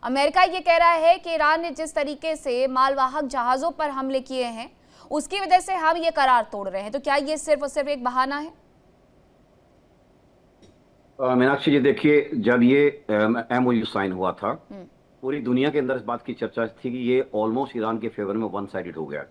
America ये कह रहा है कि ईरान ने जिस तरीके से मालवाहक जहाजों पर हमले किए हैं उसकी वजह से हम ये करार तोड़ रहे हैं, तो क्या ये सिर्फ और सिर्फ एक बहाना है? मीनाक्षी जी, देखिए, जब ये MOU साइन हुआ था, पूरी दुनिया के अंदर इस बात की चर्चा थी कि ये ऑलमोस्ट ईरान के फेवर में वन साइडेड हो गया।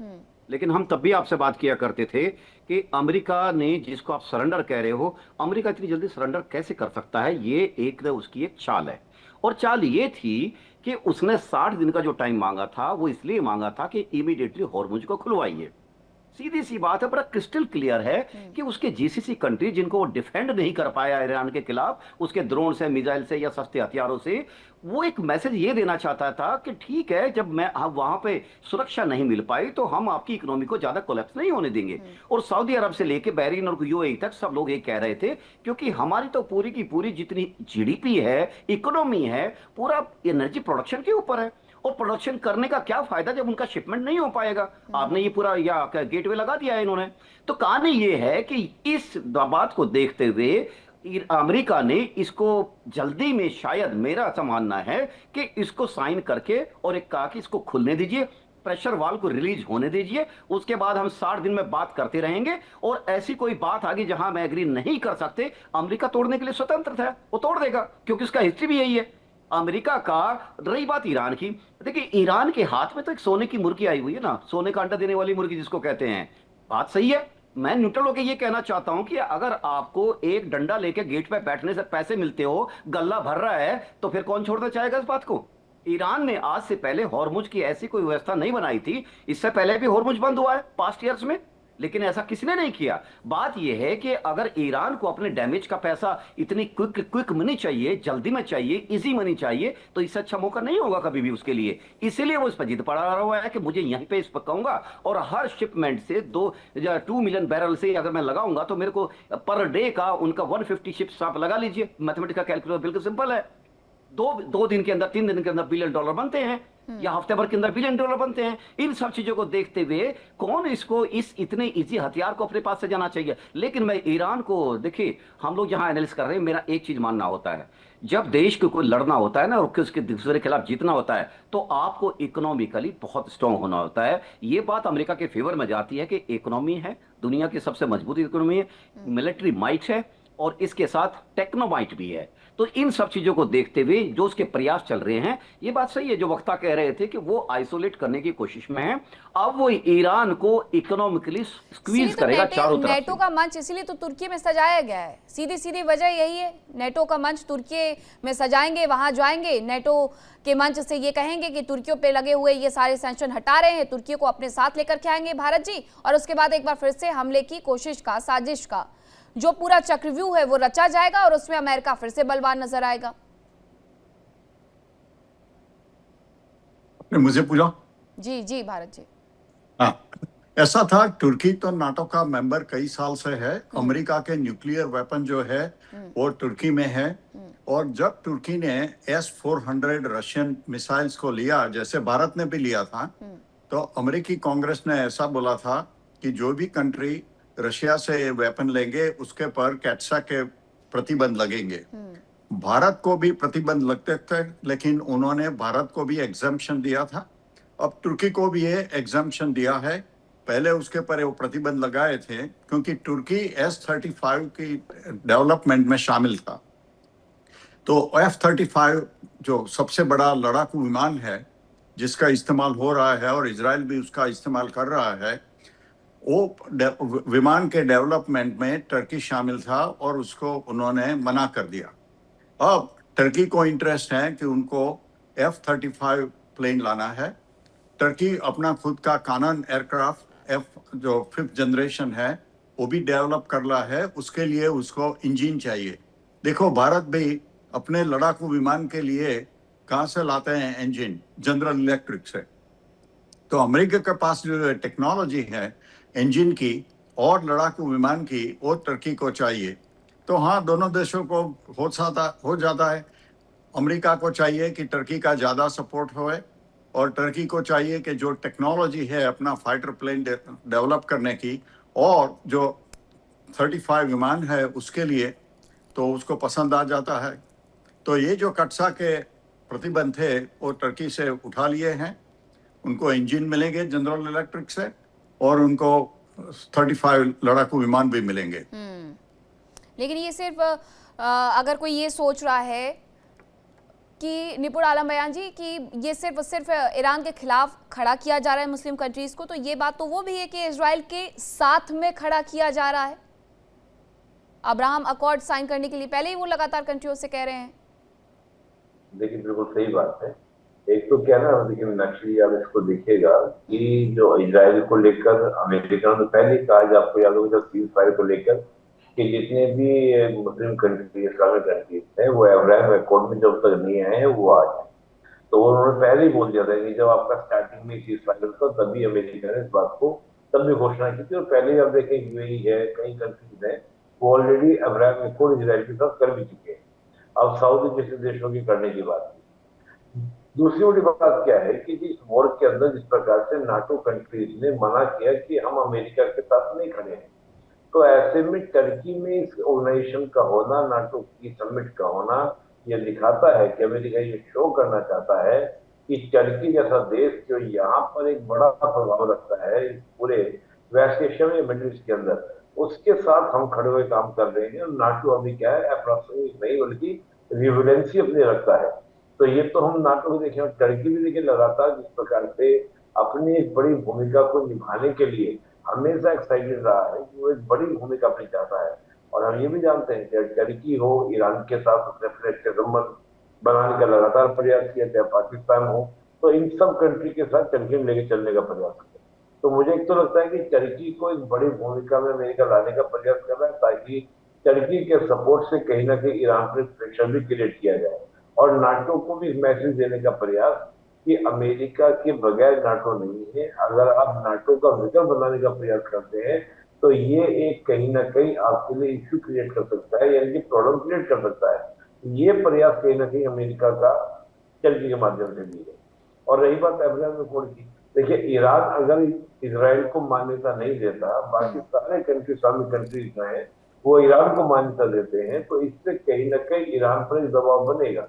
लेकिन हम तब भी आपसे बात किया करते थे कि अमेरिका ने, जिसको आप सरेंडर कह रहे हो, अमेरिका इतनी जल्दी सरेंडर कैसे कर सकता है? ये एक उसकी एक चाल है। और चाल ये थी कि उसने 60 दिन का जो टाइम मांगा था, वो इसलिए मांगा था कि इमीडिएटली हॉर्मुज को खुलवाइए। सीधी सी बात है, बड़ा क्रिस्टल क्लियर है कि उसके GCC कंट्री, जिनको वो डिफेंड नहीं कर पाया ईरान के खिलाफ उसके ड्रोन से, मिसाइल से या सस्ते हथियारों से, वो एक मैसेज ये देना चाहता था कि ठीक है, जब मैं हम वहां पे सुरक्षा नहीं मिल पाई तो हम आपकी इकोनॉमी को ज्यादा कोलैप्स नहीं होने देंगे। और सऊदी अरब से लेके बहरीन और UAE तक सब लोग ये कह रहे थे, क्योंकि हमारी तो पूरी की पूरी जितनी GDP है, इकोनॉमी है, पूरा एनर्जी प्रोडक्शन के ऊपर है। और प्रोडक्शन करने का क्या फायदा जब उनका शिपमेंट नहीं हो पाएगा? आपने ये पूरा या गेटवे लगा दिया है इन्होंने। तो कहानी ये है कि इस बात को देखते हुए अमेरिका ने इसको जल्दी में, शायद मेरा ऐसा मानना है कि इसको साइन करके और एक कहा कि इसको खुलने दीजिए, प्रेशर वाल को रिलीज होने दीजिए, उसके बाद हम 60 दिन में बात करते रहेंगे। और ऐसी कोई बात आगे जहां हम एग्री नहीं कर सकते, अमेरिका तोड़ने के लिए स्वतंत्र है, वो तोड़ देगा, क्योंकि उसका हिस्ट्री भी यही है अमेरिका का। रही बात ईरान की, देखिए, ईरान के हाथ में तो एक सोने की मुर्गी आई हुई है ना, सोने का अंडा देने वाली मुर्गी जिसको कहते हैं। बात सही है। मैं न्यूट्रल होकर ये कहना चाहता हूं कि अगर आपको एक डंडा लेके गेट पे बैठने से पैसे मिलते हो, गल्ला भर रहा है, तो फिर कौन छोड़ना चाहेगा इस बात को? ईरान ने आज से पहले हॉर्मुज की ऐसी कोई व्यवस्था नहीं बनाई थी। इससे पहले भी हॉर्मुज बंद हुआ है पास्ट ईयर्स में, लेकिन ऐसा किसी ने नहीं किया। बात यह है कि अगर ईरान को अपने डैमेज का पैसा इतनी क्विक मनी चाहिए, जल्दी में चाहिए, इजी मनी चाहिए, तो इससे अच्छा मौका नहीं होगा कभी भी उसके लिए। इसीलिए वो इस पर जिद पड़ा रहा हुआ है कि मुझे यहीं पे इस पर कहूंगा, और हर शिपमेंट से 2 मिलियन बैरल से अगर मैं लगाऊंगा तो मेरे को पर डे का उनका 150 शिप्स आप लगा लीजिए। मैथमेटिक्स का कैलकुलेटर बिल्कुल सिंपल है। दो दिन के अंदर, 3 दिन के अंदर बिलियन डॉलर बनते हैं, या हफ्ते भर के अंदर बिलियन डॉलर बनते हैं। इन सब चीजों को देखते हुए कौन इसको इस इतने इजी हथियार को अपने पास से जाना चाहिए? लेकिन मैं ईरान को, देखिए, हम लोग जहां एनालिसिस कर रहे हैं, मेरा एक चीज मानना होता है, जब देश को कोई लड़ना होता है ना और उसके दूसरे के खिलाफ जीतना होता है, तो आपको इकोनॉमिकली बहुत स्ट्रांग होना होता है। ये बात अमेरिका के फेवर में जाती है कि इकोनॉमी है, दुनिया की सबसे मजबूत इकोनॉमी है, मिलिट्री माइट है, और इसके साथ टेक्नोमाइट भी है। तो इन सब चीजों को देखते हुए जो उसके प्रयास चल रहे हैं, ये बात सही है जो वक्ता कह रहे थे कि वो आइसोलेट करने की कोशिश में है। अब वो ईरान को इकोनॉमिकली स्क्वीज करेगा चारों तरफ नेटो से। का मंच इसीलिए तो तुर्की में सजाया गया है। सीधी सीधी वजह यही है, नेटो का मंच तुर्की में सजाएंगे, वहां जाएंगे, नेटो के मंच से ये कहेंगे कि तुर्कियों पे लगे हुए ये सारे सैंक्शन हटा रहे हैं, तुर्की को अपने साथ लेकर के आएंगे भारत जी, और उसके बाद एक बार फिर से हमले की कोशिश का, साजिश का जो पूरा चक्रव्यूह है वो रचा जाएगा, और उसमें अमेरिका फिर से बलवान नजर आएगा। आपने मुझे पूछा? जी जी भारत जी। हाँ, ऐसा था, तुर्की तो नाटो का मेंबर कई साल से है। अमेरिका के न्यूक्लियर वेपन जो है वो तुर्की में है। और जब तुर्की ने S-400 रशियन मिसाइल्स को लिया, जैसे भारत ने भी लिया था, तो अमेरिकी कांग्रेस ने ऐसा बोला था कि जो भी कंट्री रशिया से वेपन लेंगे उसके पर कैट्सा के प्रतिबंध लगेंगे। भारत को भी प्रतिबंध लगते थे, लेकिन उन्होंने भारत को भी एग्जम्पशन दिया था। अब तुर्की को भी ये एग्जम्पशन दिया है। पहले उसके पर वो प्रतिबंध लगाए थे क्योंकि तुर्की S-35 की डेवलपमेंट में शामिल था। तो F-35 जो सबसे बड़ा लड़ाकू विमान है जिसका इस्तेमाल हो रहा है, और इजराइल भी उसका इस्तेमाल कर रहा है, वो विमान के डेवलपमेंट में टर्की शामिल था और उसको उन्होंने मना कर दिया। अब टर्की को इंटरेस्ट है कि उनको F-35 प्लेन लाना है। टर्की अपना खुद का कानन एयरक्राफ्ट F जो 5th जनरेशन है वो भी डेवलप कर रहा है। उसके लिए उसको इंजन चाहिए। देखो, भारत भी अपने लड़ाकू विमान के लिए कहाँ से लाते हैं इंजन? जनरल इलेक्ट्रिक से। तो अमेरिका के पास जो टेक्नोलॉजी है इंजन की और लड़ाकू विमान की, वो टर्की को चाहिए। तो हाँ, दोनों देशों को हो जाता है। अमेरिका को चाहिए कि टर्की का ज़्यादा सपोर्ट होए, और टर्की को चाहिए कि जो टेक्नोलॉजी है अपना फाइटर प्लेन डेवलप करने की, और जो 35 विमान है उसके लिए, तो उसको पसंद आ जाता है। तो ये जो कटसा के प्रतिबंध थे वो टर्की से उठा लिए हैं। उनको इंजन मिलेंगे जनरल इलेक्ट्रिक से और उनको 35 लड़ाकू विमान भी मिलेंगे। लेकिन ये सिर्फ अगर कोई ये सोच रहा है कि निपुण आलम बयान जी कि ये सिर्फ ईरान के खिलाफ खड़ा किया जा रहा है मुस्लिम कंट्रीज को, तो ये बात तो वो भी है कि इजराइल के साथ में खड़ा किया जा रहा है। अब्राहम अकॉर्ड साइन करने के लिए पहले ही वो लगातार कंट्रियों से कह रहे हैं। देखिए बिल्कुल सही बात है। एक तो क्या ना, देखिए नक्शली आप इसको देखिएगा कि जो इजराइल को लेकर अमेरिका ने पहले कहा, आपको याद होगा जब सीज फायर को लेकर कि जितने भी मुस्लिम कंट्री इस्लामिक कंट्रीज हैं वो अब्राहम अकॉर्ड में जब तक नहीं आए हैं वो आ जाए। तो उन्होंने पहले ही बोल दिया था कि जब आपका स्टार्टिंग में सीज फायर था तभी अमेरिका ने इस बात को तब भी घोषणा की थी। और पहले आप देखें यूएई है, कई कंट्रीज हैं वो ऑलरेडी अब्राहम अकॉर्ड इजराइल के साथ कर भी चुके हैं। अब सऊदी जैसे देशों की करने की बात की। दूसरी बड़ी बात क्या है कि इस वॉर के अंदर जिस प्रकार से नाटो कंट्रीज ने मना किया कि हम अमेरिका के साथ नहीं खड़े हैं, तो ऐसे में टर्की में इस ऑर्गेनाइजेशन का होना, नाटो की समिट का होना, ये दिखाता है कि अमेरिका ये शो करना चाहता है कि टर्की जैसा देश जो यहाँ पर एक बड़ा प्रभाव रखता है इस पूरे वेस्ट एशिया में, मिडिल ईस्ट के अंदर, उसके साथ हम खड़े हुए काम कर रहे हैं। और नाटो अभी क्या है, अप्रोक्सीमेट नहीं बल्कि रिविलेंसी अपने रखता है। तो ये तो हम नाटो को देखें, टर्की भी देखें लगातार जिस प्रकार से अपनी एक बड़ी भूमिका को निभाने के लिए हमेशा एक्साइटेड रहा है कि वो एक बड़ी भूमिका अपनी चाहता है। और हम ये भी जानते हैं कि टर्की हो, ईरान के साथ उसने फ्रेश संबंध बनाने का लगातार प्रयास किया, चाहे पाकिस्तान हो, तो इन सब कंट्री के साथ टर्की में लेके चलने का प्रयास किया। तो मुझे एक तो लगता है कि टर्की को एक बड़ी भूमिका में अमेरिका लाने का प्रयास कर रहा है ताकि टर्की के सपोर्ट से कहीं ना कहीं ईरान पर प्रेशर भी क्रिएट किया जाए। और नाटो को भी मैसेज देने का प्रयास कि अमेरिका के बगैर नाटो नहीं है। अगर आप नाटो का विकल्प बनाने का प्रयास करते हैं तो ये एक कहीं ना कहीं आपके लिए इश्यू क्रिएट कर सकता है, यानी कि प्रॉब्लम क्रिएट कर सकता है। ये प्रयास कहीं ना कहीं अमेरिका का टर्की के माध्यम से भी है। और रही बात अब्राहम अकॉर्ड की, देखिए ईरान अगर इजराइल को मान्यता नहीं देता, बाकी सारे कंट्री इस्लामिक कंट्रीज हैं वो ईरान को मान्यता देते हैं, तो इससे कहीं ना कहीं ईरान पर एक दबाव बनेगा,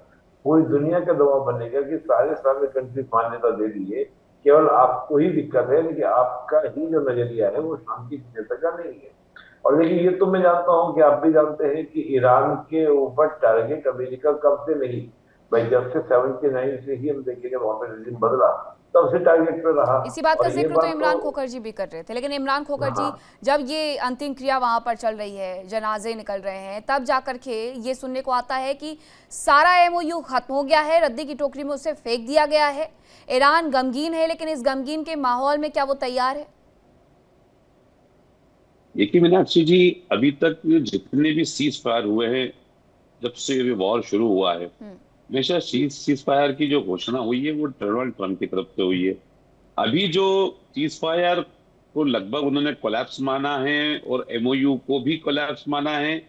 पूरी दुनिया का दबाव बनेगा कि सारे इस्लामिक कंट्रीज मान्यता दे दिए, केवल आपको ही दिक्कत है, लेकिन आपका ही जो नजरिया है वो शांति की का नहीं है। और लेकिन ये तो मैं जानता हूँ कि आप भी जानते हैं कि ईरान के ऊपर टारगेट अमेरिका कब से नहीं, भाई जब से 79 से ही हम देखेंगे वहां पर रेजिम बदला तब से टारगेट पे रहा। इसी बात का जिक्र तो इमरान खोखर जी भी कर रहे थे, लेकिन इमरान खोखर जी जब ये अंतिम क्रिया वहां पर चल रही है, जनाजे निकल रहे हैं, तब जाकर के ये सुनने को आता है कि सारा एमओयू खत्म हो गया है, रद्दी की टोकरी में उसे फेंक दिया गया है। ईरान गमगीन है, लेकिन इस गमगीन के माहौल में क्या वो तैयार है? देखिए मीनाक्षी जी, अभी तक जितने भी सीज फायर हुए हैं जब से वॉर शुरू हुआ है, हमेशा सीज फायर की जो घोषणा हुई है वो डोनाल्ड ट्रंप की तरफ से हुई है। अभी जो सीज फायर को लगभग उन्होंने कोलैप्स माना है और एमओयू को भी कोलैप्स माना है,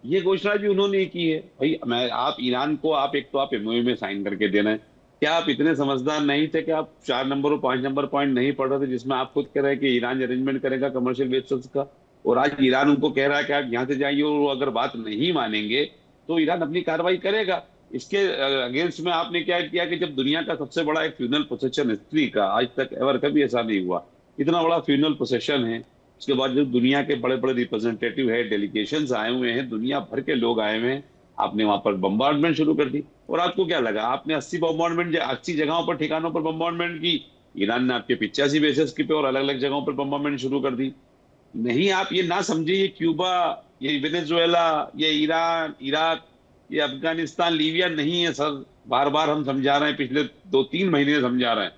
ये घोषणा भी उन्होंने की है। भाई आप ईरान को एक तो आप एमओयू में साइन करके देना है, क्या आप इतने समझदार नहीं थे कि आप 4 नंबर और 5 नंबर पॉइंट नहीं पढ़ रहे थे जिसमें आप खुद कह रहे हैं कि ईरान अरेंजमेंट करेगा कमर्शियल वेसल्स का, और आज ईरान उनको कह रहा है कि आप यहाँ से जाइए, और वो अगर बात नहीं मानेंगे तो ईरान अपनी कार्रवाई करेगा। इसके अगेंस्ट में आपने क्या किया कि जब दुनिया का सबसे बड़ा एक फ्यूनल पोसेशन हिस्ट्री का, आज तक एवर कभी ऐसा नहीं हुआ, इतना बड़ा फ्यूनल पोसेशन है, उसके बाद जो दुनिया के बड़े बड़े रिप्रेजेंटेटिव है, डेलीगेशंस आए हुए हैं, दुनिया भर के लोग आए हुए हैं, आपने वहां पर बम्बार्डमेंट शुरू कर दी। और आपको क्या लगा, आपने 80 जगहों पर, ठिकानों पर बम्बार्डमेंट की, ईरान ने आपके 85 बेसेस की पे और अलग अलग जगहों पर बम्बार्डमेंट शुरू कर दी। नहीं, आप ये ना समझिए ये क्यूबा, ये वेनेजुएला, ये ईरान, इराक, ये अफगानिस्तान, लीबिया नहीं है सर। बार बार हम समझा रहे हैं, पिछले 2-3 महीने से समझा रहे हैं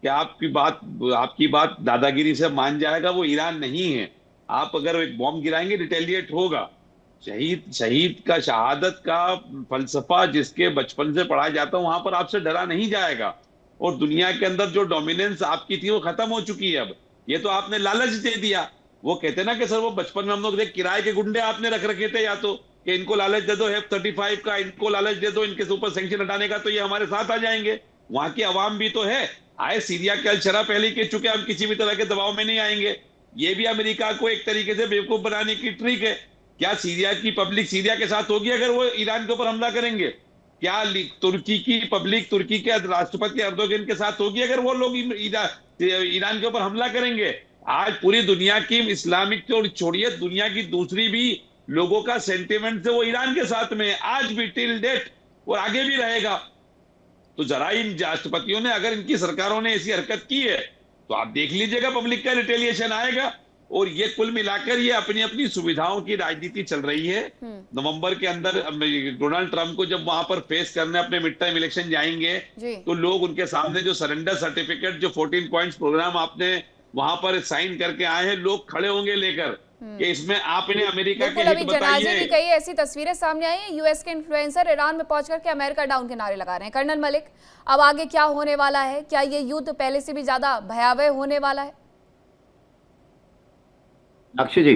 कि आपकी बात दादागिरी से मान जाएगा, वो ईरान नहीं है। आप अगर एक बॉम्ब गिराएंगे रिटेलिएट होगा। शहीद का, शहादत का फलसफा जिसके बचपन से पढ़ाया जाता है वहां पर आपसे डरा नहीं जाएगा। और दुनिया के अंदर जो डोमिनेंस आपकी थी वो खत्म हो चुकी है। अब ये तो आपने लालच दे दिया। वो कहते ना कि सर वो बचपन में हम लोग किराए के गुंडे आपने रख रखे थे, या तो कि इनको लालच दे दो F-35 का, इनको लालच दे दो इनके ऊपर सैंक्शन हटाने का, तो ये हमारे साथ आ जाएंगे। वहां की आवाम भी तो है, आए सीरिया के अलशरा पहले कह चुके, हम किसी भी तरह के दबाव में नहीं आएंगे। ये भी अमेरिका को एक तरीके से बेवकूफ बनाने की ट्रिक है। क्या सीरिया की पब्लिक सीरिया के साथ होगी अगर वो ईरान के ऊपर हमला करेंगे? क्या तुर्की की पब्लिक, तुर्की के राष्ट्रपति एर्दोगन के साथ होगी अगर वो लोग ईरान के ऊपर हमला करेंगे? आज पूरी दुनिया की इस्लामिक तो छोड़िए, दुनिया की दूसरी भी लोगों का सेंटिमेंट है वो ईरान के साथ में है, आज भी, टिल डेट, और आगे भी रहेगा। तो जरा इन राष्ट्रपतियों ने, अगर इनकी सरकारों ने ऐसी हरकत की है तो आप देख लीजिएगा पब्लिक का रिटेलिएशन आएगा। और ये कुल मिलाकर ये अपनी अपनी सुविधाओं की राजनीति चल रही है। नवंबर के अंदर डोनाल्ड ट्रंप को जब वहां पर फेस करने अपने मिड टाइम इलेक्शन जाएंगे तो लोग उनके सामने जो सरेंडर सर्टिफिकेट, जो 14 पॉइंट्स प्रोग्राम आपने वहां पर साइन करके आए हैं, लोग खड़े होंगे लेकर कि इसमें आपने अमेरिका के हित बताइए। की कई ऐसी तस्वीरें सामने आई हैं, यूएस के इन्फ्लुएंसर ईरान में पहुंच करके अमेरिका डाउन के नारे लगा रहे हैं। कर्नल मलिक, अब आगे क्या होने वाला है? क्या ये युद्ध पहले से भी ज्यादा भयावह होने वाला है? अक्षय जी,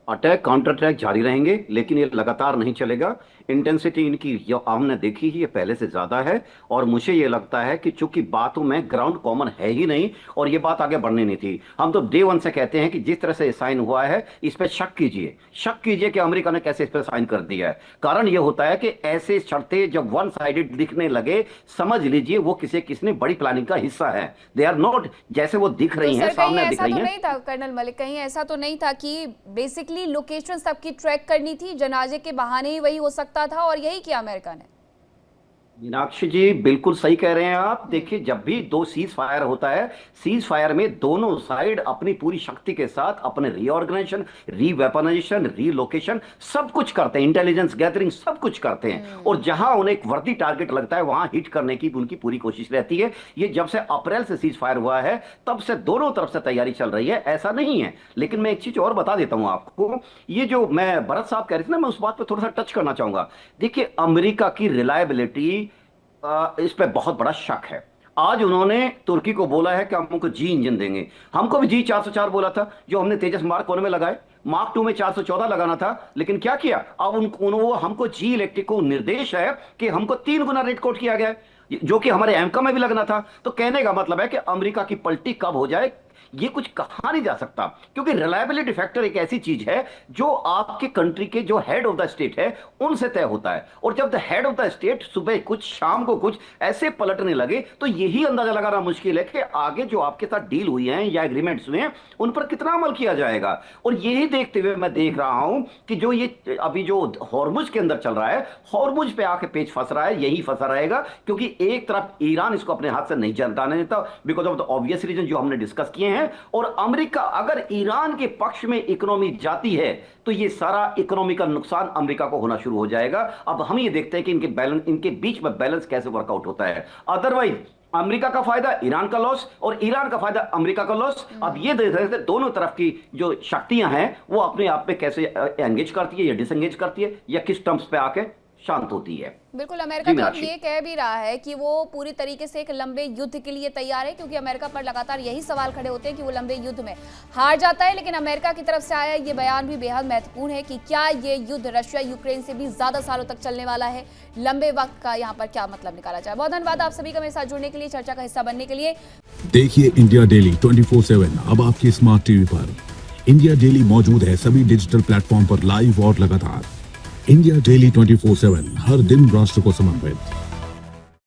अटैक काउंटर अटैक जारी रहेंगे, लेकिन ये लगातार नहीं चलेगा। इंटेंसिटी इनकी जो हमने देखी है ये पहले से ज्यादा है, और मुझे ये लगता है कि चूंकि बातों में ग्राउंड कॉमन है ही नहीं और ये बात आगे बढ़नी नहीं थी। हम तो डे वन से कहते हैं कि जिस तरह से साइन हुआ है इस पर शक कीजिए कि अमेरिका ने कैसे इस पर साइन कर दिया है। कारण ये होता है कि ऐसे शर्तें जब वन साइडेड दिखने लगे, समझ लीजिए वो किसी बड़ी प्लानिंग का हिस्सा है। दे आर नॉट जैसे वो दिख रही हैं, सामने दिख रही हैं। नहीं था कर्नल मलिक, कहीं ऐसा तो नहीं था कि बेसिकली लोकेशन सबकी ट्रैक करनी थी, जनाजे के बहाने ही वही हो सकता था और यही किया अमेरिका ने? मीनाक्षी जी बिल्कुल सही कह रहे हैं आप। देखिए, जब भी दो सीज फायर होता है, सीज फायर में दोनों साइड अपनी पूरी शक्ति के साथ अपने रीऑर्गेनाइजेशन, रीवेपनाइजेशन, रीलोकेशन सब कुछ करते हैं, इंटेलिजेंस गैदरिंग सब कुछ करते हैं, और जहां उन्हें एक वर्दी टारगेट लगता है वहां हिट करने की उनकी पूरी कोशिश रहती है। ये जब से अप्रैल से सीज फायर हुआ है तब से दोनों तरफ से तैयारी चल रही है, ऐसा नहीं है। लेकिन मैं एक चीज और बता देता हूं आपको, ये जो मैं भरत साहब कह रहे थे ना, मैं उस बात पर थोड़ा सा टच करना चाहूंगा। देखिए, अमेरिका की रिलायबिलिटी इस पे बहुत बड़ा शक है। आज उन्होंने तुर्की को बोला है कि हम उनको जी इंजन देंगे, हमको भी जी 404 बोला था जो हमने तेजस मार्क 1 में लगाए, मार्क 2 में 414 लगाना था, लेकिन क्या किया, अब उनको हमको जी इलेक्ट्रिक को निर्देश है कि हमको 3 गुना रेट कोट किया गया है, जो कि हमारे एमका में भी लगना था। तो कहने का मतलब है कि अमेरिका की पलटी कब हो जाए ये कुछ कहा नहीं जा सकता, क्योंकि रिलायबिलिटी फैक्टर एक ऐसी चीज है जो आपके कंट्री के जो हेड ऑफ द स्टेट है उनसे तय होता है। और जब the head of the state सुबह कुछ शाम को कुछ ऐसे पलटने लगे तो यही अंदाजा लगाना मुश्किल है कि आगे जो आपके साथ डील हुई हैं या एग्रीमेंट्स हुए हैं उन पर कितना अमल किया जाएगा। और यही देखते हुए मैं देख रहा हूं कि जो ये अभी जो हॉर्मुज के अंदर चल रहा है, हॉर्मुज पे आके पेच फंस रहा है, यही फंसा रहेगा, क्योंकि एक तरफ ईरान इसको अपने हाथ से नहीं जाने देता because of the obvious reason जो हमने डिस्कस किए हैं, और अमेरिका अगर ईरान के पक्ष में इकोनॉमी जाती है तो ये सारा इकोनॉमी का नुकसान अमेरिका को होना शुरू हो जाएगा। अब हम ये देखते हैं कि इनके बीच में बैलेंस कैसे वर्कआउट होता है। अदरवाइज अमेरिका का फायदा ईरान का लॉस और ईरान का फायदा अमेरिका का लॉस। अब ये देख रहे थे दोनों तरफ की जो शक्तियां हैं वो अपने आप में कैसे एंगेज करती है या डिसएंगेज करती है या किस टर्म्स पे आके शांत होती है। बिल्कुल, अमेरिका तो ये कह भी रहा है कि वो पूरी तरीके से एक लंबे युद्ध के लिए तैयार है, क्योंकि अमेरिका पर लगातार यही सवाल खड़े होते हैं कि वो लंबे युद्ध में हार जाता है। लेकिन अमेरिका की तरफ से आया ये बयान भी बेहद महत्वपूर्ण है कि क्या ये युद्ध रशिया यूक्रेन से भी ज्यादा सालों तक चलने वाला है, लंबे वक्त का यहाँ पर क्या मतलब निकाला जाए। बहुत धन्यवाद आप सभी का मेरे साथ जुड़ने के लिए, चर्चा का हिस्सा बनने के लिए। देखिए इंडिया डेली 24/7 अब आपकी स्मार्ट टीवी पर। इंडिया डेली मौजूद है सभी डिजिटल प्लेटफॉर्म पर लाइव और लगातार। इंडिया डेली 24/7 हर दिन राष्ट्र को समर्पित।